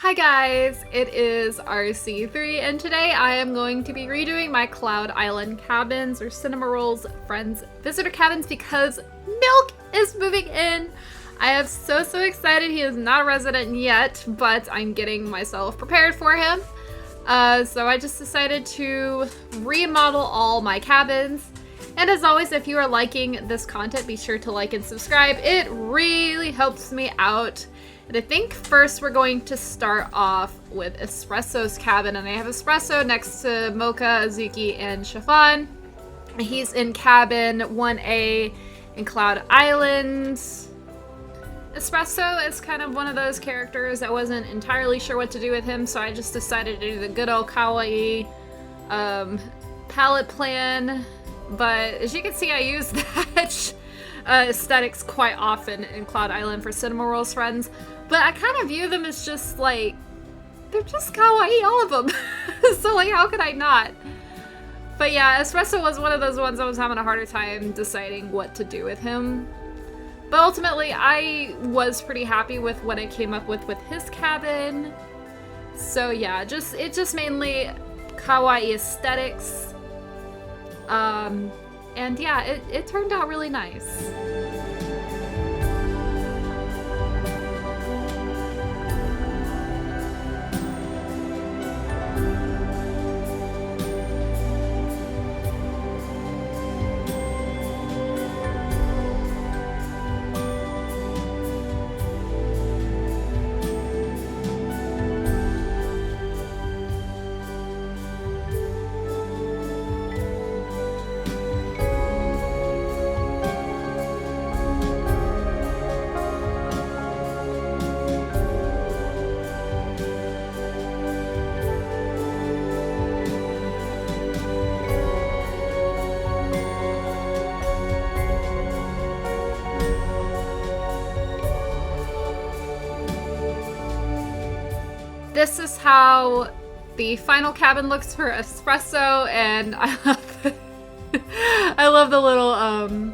Hi guys, it is RC3 and today I am going to be redoing my Cloud Island cabins or Cinnamoroll's friends visitor cabins because Milk is moving in. I am so excited. He is not a resident yet, but I'm getting myself prepared for him. So I just decided to remodel all my cabins. And as always, if you are liking this content, be sure to like and subscribe. It really helps me out. And I think first we're going to start off with Espresso's cabin. And I have Espresso next to Mocha, Azuki, and Chiffon. He's in cabin 1A in Cloud Island. Espresso is kind of one of those characters I wasn't entirely sure what to do with him, so I just decided to do the good old kawaii palette plan. But as you can see, I use that aesthetics quite often in Cloud Island for Cinnamoroll's friends. But I kind of view them as just like, they're just kawaii, all of them. So like, how could I not? But yeah, Espresso was one of those ones I was having a harder time deciding what to do with him. But ultimately, I was pretty happy with what I came up with his cabin. So yeah, it's just mainly kawaii aesthetics. And yeah, it turned out really nice. This is how the final cabin looks for Espresso, and I love the little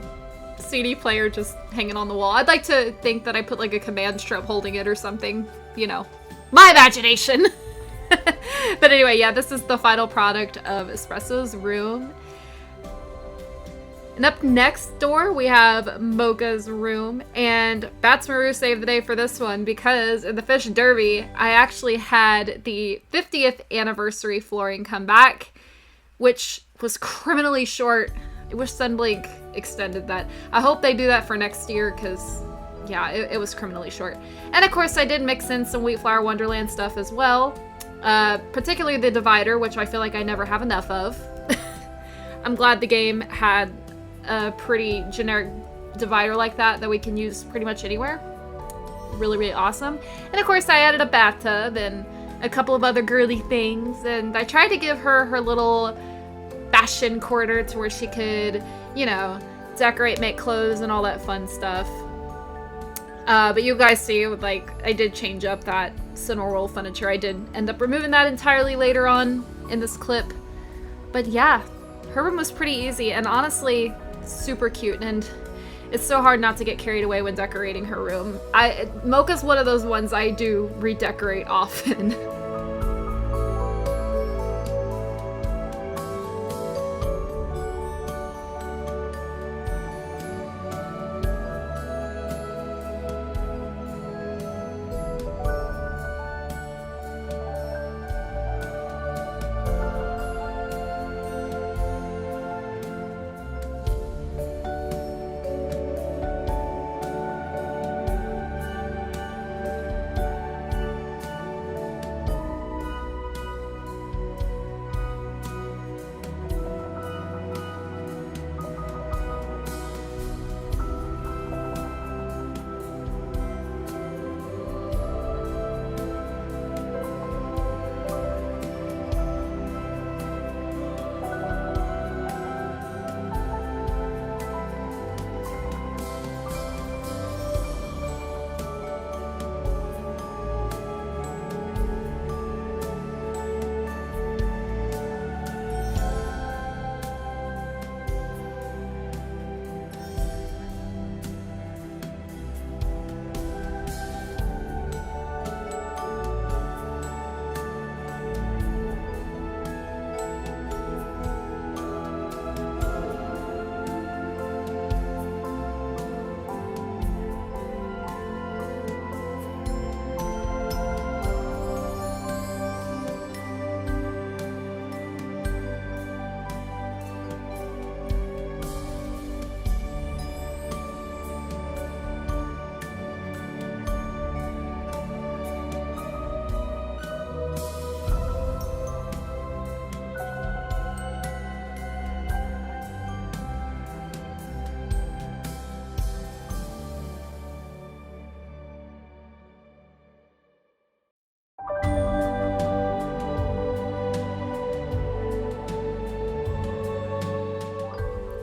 CD player just hanging on the wall. I'd like to think that I put like a command strip holding it or something, you know, my imagination. But anyway, yeah, this is the final product of Espresso's room. And up next door, we have Mocha's room, and Batsmaru saved the day for this one because in the Fish Derby, I actually had the 50th anniversary flooring come back, which was criminally short. I wish Sunblink extended that. I hope they do that for next year because, yeah, it was criminally short. And of course, I did mix in some Wheat Flower Wonderland stuff as well, particularly the divider, which I feel like I never have enough of. I'm glad the game had a pretty generic divider like that we can use pretty much anywhere. Really awesome. And of course I added a bathtub and a couple of other girly things, and I tried to give her her little fashion corner to where she could, you know, decorate, make clothes and all that fun stuff. But you guys see, like, I did change up that Cinnamoroll furniture. I did end up removing that entirely later on in this clip. But yeah, her room was pretty easy and honestly super cute, and it's so hard not to get carried away when decorating her room. Mocha's one of those ones I do redecorate often.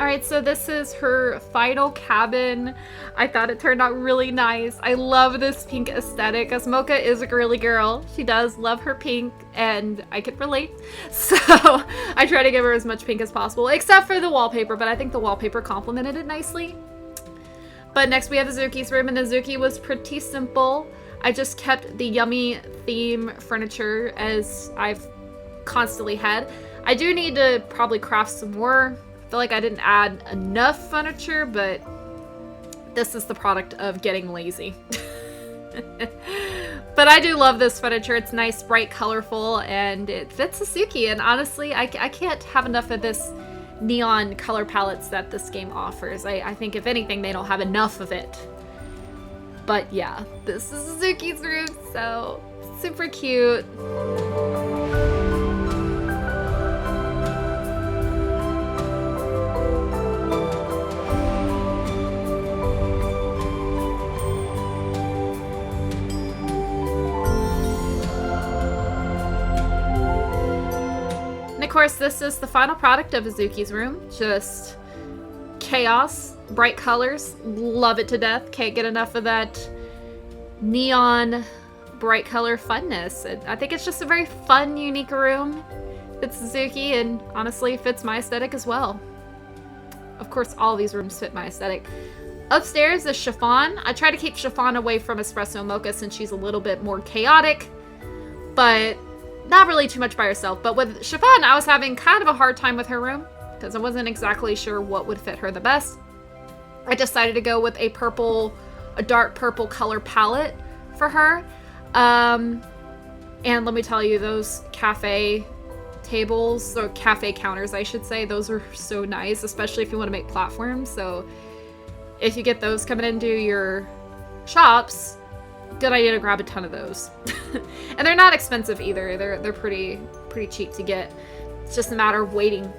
Alright, so this is her final cabin. I thought it turned out really nice. I love this pink aesthetic, as Mocha is a girly girl. She does love her pink, and I can relate. So I try to give her as much pink as possible, except for the wallpaper, but I think the wallpaper complemented it nicely. But next we have Azuki's room, and Azuki was pretty simple. I just kept the yummy theme furniture as I've constantly had. I do need to probably craft some more. I feel like I didn't add enough furniture, but this is the product of getting lazy. But I do love this furniture. It's nice, bright, colorful, and it fits Azuki. And honestly, I can't have enough of this neon color palettes that this game offers. I think if anything, they don't have enough of it. But yeah, this is Azuki's room, so super cute. Of course, this is the final product of Azuki's room. Just chaos, bright colors, love it to death. Can't get enough of that neon, bright color funness. I think it's just a very fun, unique room. It's Azuki, and honestly fits my aesthetic as well. Of course, all these rooms fit my aesthetic. Upstairs is Chiffon. I try to keep Chiffon away from Espresso Mocha since she's a little bit more chaotic, but not really too much by herself. But with Chiffon, I was having kind of a hard time with her room because I wasn't exactly sure what would fit her the best. I decided to go with a dark purple color palette for her. And let me tell you, those cafe tables, or cafe counters, I should say, those are so nice, especially if you want to make platforms. So if you get those coming into your shops, good idea to grab a ton of those. And they're not expensive either. They're pretty cheap to get. It's just a matter of waiting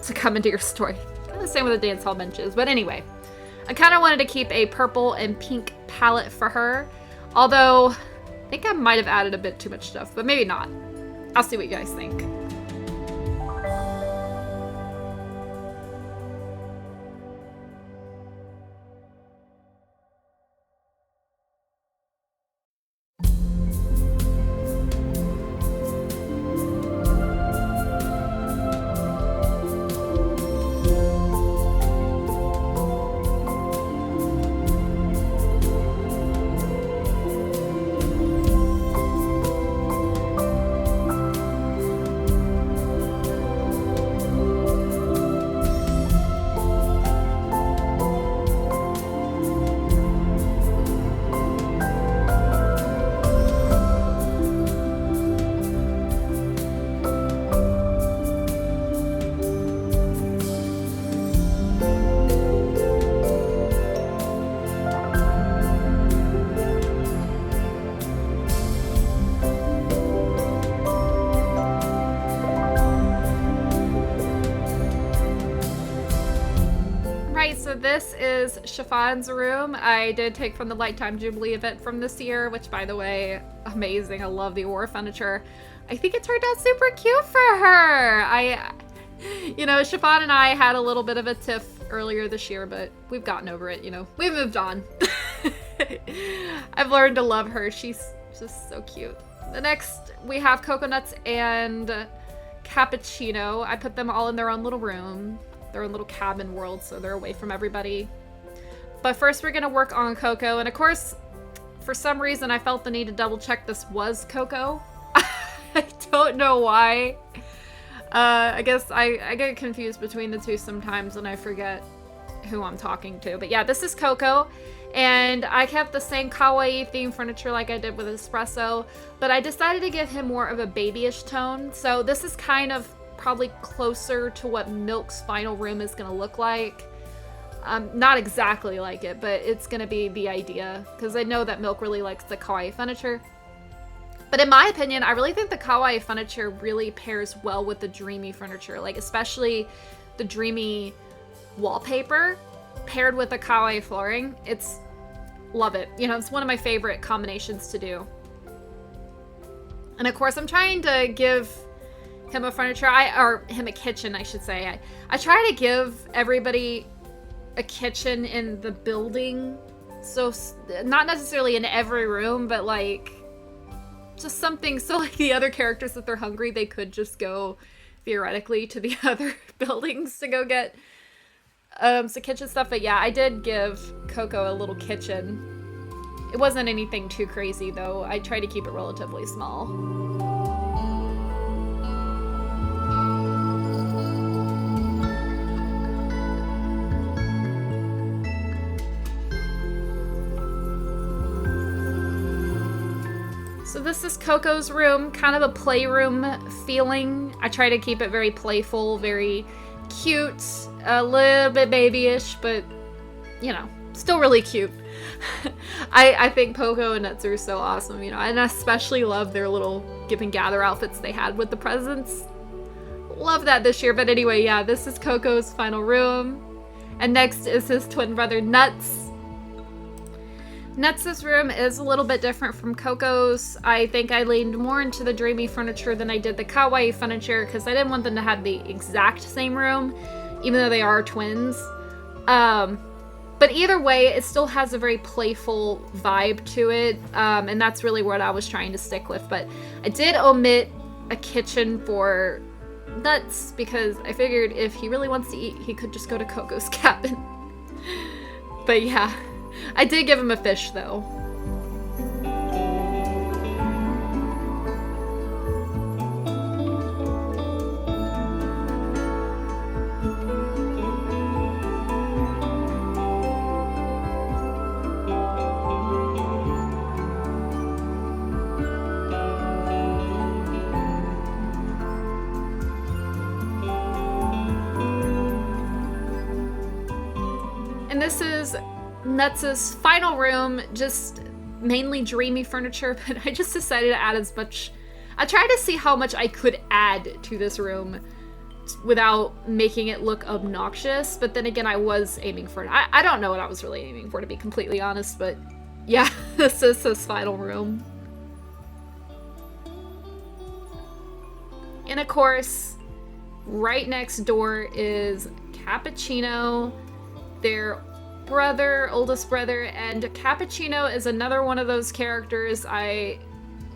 to come into your store. Kind of the same with the dance hall benches. But anyway, I kind of wanted to keep a purple and pink palette for her. Although, I think I might have added a bit too much stuff, but maybe not. I'll see what you guys think. So this is Chiffon's room. I did take from the Lifetime Jubilee event from this year, which, by the way, amazing. I love the Aura furniture. I think it turned out super cute for her. You know, Chiffon and I had a little bit of a tiff earlier this year, but we've gotten over it, you know. We've moved on. I've learned to love her. She's just so cute. The next, we have Coconuts and Cappuccino. I put them all in their own little room. Their own little cabin world, so they're away from everybody. But first we're gonna work on Coco, and of course, for some reason I felt the need to double check this was Coco. I don't know why. I guess I get confused between the two sometimes and I forget who I'm talking to. But yeah, this is Coco, and I kept the same kawaii theme furniture like I did with Espresso, but I decided to give him more of a babyish tone. So this is kind of probably closer to what Milk's final room is going to look like. Not exactly like it, but it's going to be the idea, because I know that Milk really likes the kawaii furniture. But in my opinion, I really think the kawaii furniture really pairs well with the dreamy furniture, like especially the dreamy wallpaper paired with the kawaii flooring. Love it. You know, it's one of my favorite combinations to do. And of course, I'm trying to give him a furniture, or him a kitchen, I should say. I try to give everybody a kitchen in the building. So, not necessarily in every room, but like, just something so like the other characters, if they're hungry, they could just go theoretically to the other buildings to go get some kitchen stuff. But yeah, I did give Coco a little kitchen. It wasn't anything too crazy though. I tried to keep it relatively small. So this is Coco's room, kind of a playroom feeling. I try to keep it very playful, very cute, a little bit babyish, but, you know, still really cute. I think Poco and Netsu are so awesome, you know, and I especially love their little give and gather outfits they had with the presents. Love that this year, but anyway, yeah, this is Coco's final room. And next is his twin brother, Nuts. Nuts' room is a little bit different from Coco's. I think I leaned more into the dreamy furniture than I did the kawaii furniture because I didn't want them to have the exact same room, even though they are twins. But either way, it still has a very playful vibe to it, and that's really what I was trying to stick with. But I did omit a kitchen for Nuts because I figured if he really wants to eat, he could just go to Coco's cabin. But yeah. I did give him a fish, though. And this is Nuts' final room, just mainly dreamy furniture, but I just decided to add as much. I tried to see how much I could add to this room without making it look obnoxious, but then again, I was aiming for it. I don't know what I was really aiming for, to be completely honest, but yeah, this is his final room. And of course, right next door is Cappuccino, their oldest brother, and Cappuccino is another one of those characters I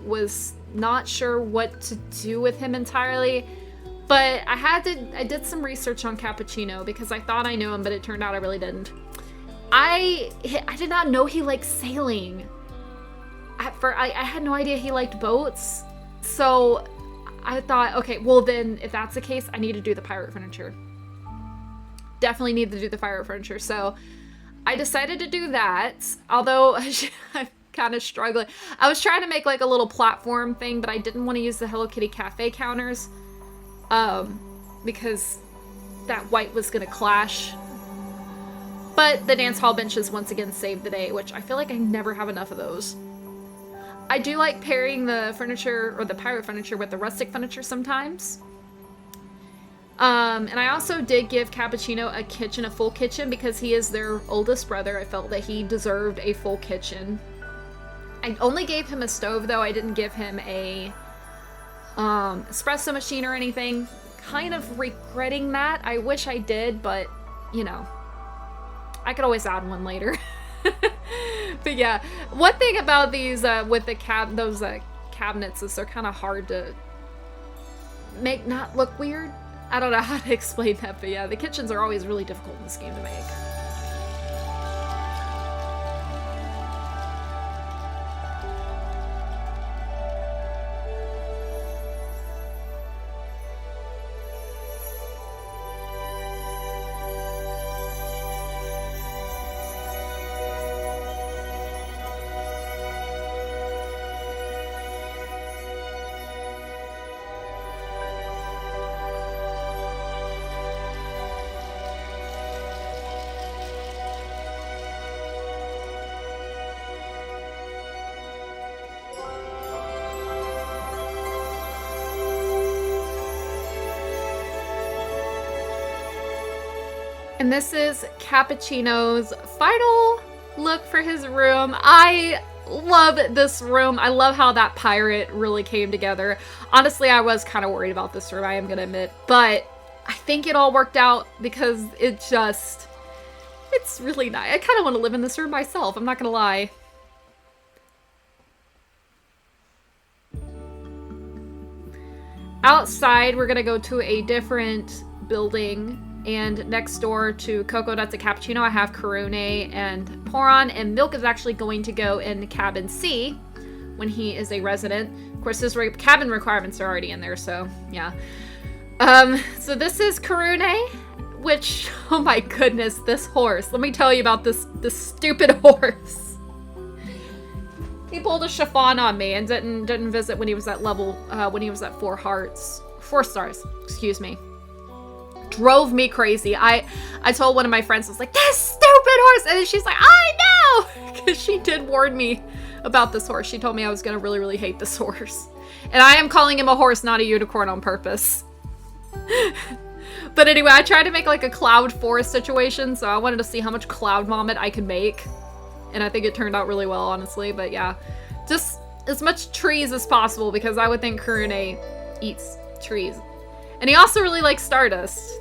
was not sure what to do with him entirely, but I did some research on Cappuccino because I thought I knew him, but it turned out I really didn't. I did not know he liked sailing. I had no idea he liked boats, so I thought, okay, well then, if that's the case, I need to do the pirate furniture. Definitely need to do the pirate furniture, so I decided to do that, although I'm kind of struggling. I was trying to make like a little platform thing, but I didn't want to use the Hello Kitty Cafe counters, because that white was gonna clash. But the dance hall benches once again saved the day, which I feel like I never have enough of those. I do like pairing the furniture, or the pirate furniture, with the rustic furniture sometimes. And I also did give Cappuccino a kitchen, a full kitchen, because he is their oldest brother. I felt that he deserved a full kitchen. I only gave him a stove, though. I didn't give him a espresso machine or anything. Kind of regretting that. I wish I did, but, you know, I could always add one later. But yeah, one thing about these with the cabinets is they're kind of hard to make not look weird. I don't know how to explain that, but yeah, the kitchens are always really difficult in this game to make. And this is Cappuccino's final look for his room. I love this room. I love how that pirate really came together. Honestly, I was kind of worried about this room, I am gonna admit, but I think it all worked out because it's really nice. I kind of want to live in this room myself, I'm not gonna lie. Outside, we're gonna go to a different building, and next door to Cocoa Nuts and Cappuccino, I have Karune and Poron, and Milk is actually going to go in cabin C when he is a resident. Of course, his cabin requirements are already in there, so yeah. So this is Karune, which, oh my goodness, this horse. Let me tell you about this stupid horse. He pulled a chiffon on me and didn't visit when he was at level, when he was at 4 stars, excuse me. Drove me crazy. I told one of my friends, I was like, this stupid horse, and then she's like, I know, because she did warn me about this horse. She told me I was gonna really, really hate this horse. And I am calling him a horse, not a unicorn, on purpose. But anyway, I tried to make like a cloud forest situation, so I wanted to see how much cloud vomit I could make. And I think it turned out really well, honestly, but yeah. Just as much trees as possible, because I would think Karune eats trees. And he also really likes Stardust.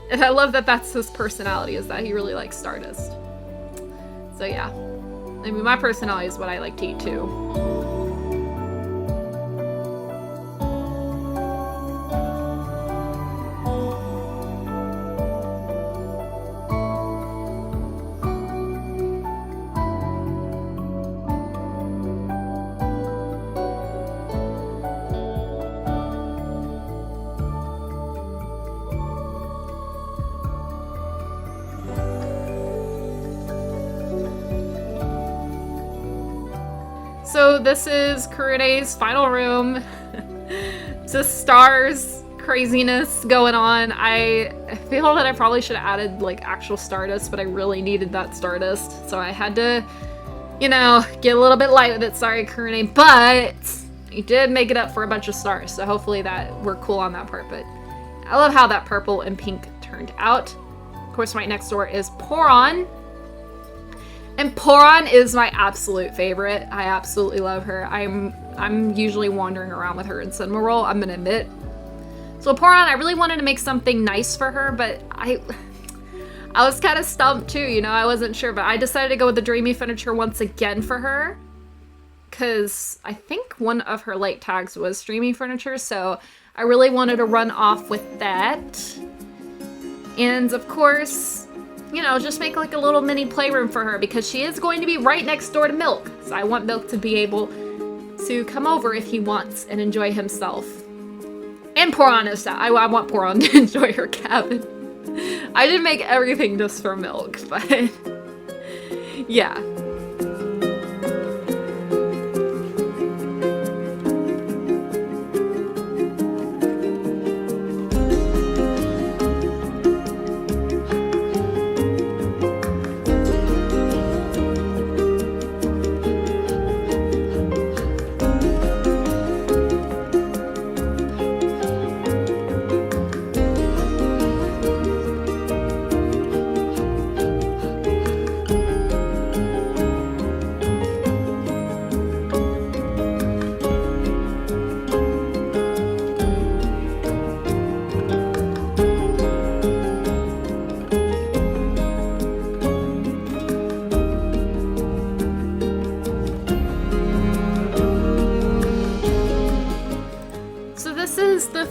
And I love that that's his personality, is that he really likes Stardust. So yeah. I mean, my personality is what I like to eat too. So this is Karune's final room. Just stars, craziness going on. I feel that I probably should have added like actual Stardust, but I really needed that Stardust. So I had to, you know, get a little bit light with it. Sorry, Karune, but you did make it up for a bunch of stars. So hopefully that we're cool on that part. But I love how that purple and pink turned out. Of course, right next door is Poron. And Poron is my absolute favorite. I absolutely love her. I'm usually wandering around with her in Cinema Roll, I'm gonna admit. So Poron, I really wanted to make something nice for her, but I was kind of stumped too, you know, I wasn't sure, but I decided to go with the Dreamy Furniture once again for her. Because I think one of her light tags was Dreamy Furniture, so I really wanted to run off with that. And of course, you know, just make like a little mini playroom for her because she is going to be right next door to Milk. So I want Milk to be able to come over if he wants and enjoy himself. And Poron is that. I want Poron to enjoy her cabin. I didn't make everything just for Milk, but yeah.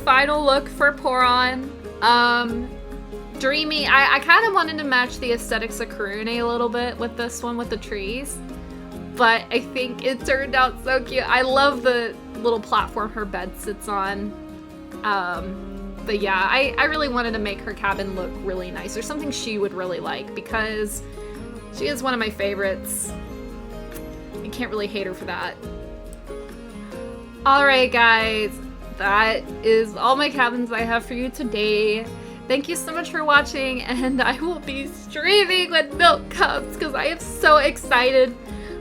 Final look for Poron. Dreamy. I kind of wanted to match the aesthetics of Karune a little bit with this one with the trees, but I think it turned out so cute. I love the little platform her bed sits on. But yeah, I really wanted to make her cabin look really nice, or something she would really like, because she is one of my favorites. You can't really hate her for that. Alright guys, that is all my cabins I have for you today. Thank you so much for watching, and I will be streaming when Milk comes because I am so excited.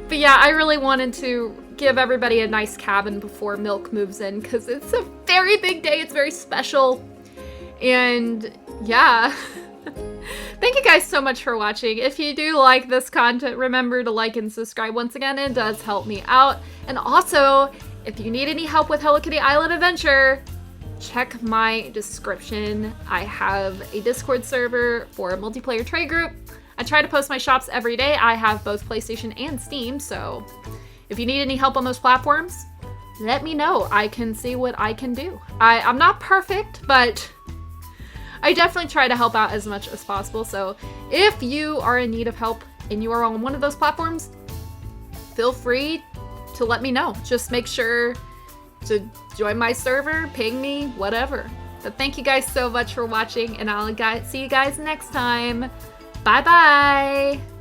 But yeah, I really wanted to give everybody a nice cabin before Milk moves in because it's a very big day, it's very special. And yeah, thank you you guys so much for watching. If you do like this content, remember to like and subscribe. Once again, it does help me out. And also, if you need any help with Hello Kitty Island Adventure, check my description. I have a Discord server for a multiplayer trade group. I try to post my shops every day. I have both PlayStation and Steam, so if you need any help on those platforms, let me know. I can see what I can do. I'm not perfect, but I definitely try to help out as much as possible. So if you are in need of help and you are on one of those platforms, feel free to let me know. Just make sure to join my server, ping me, whatever. But thank you guys so much for watching, and I'll see you guys next time. Bye bye!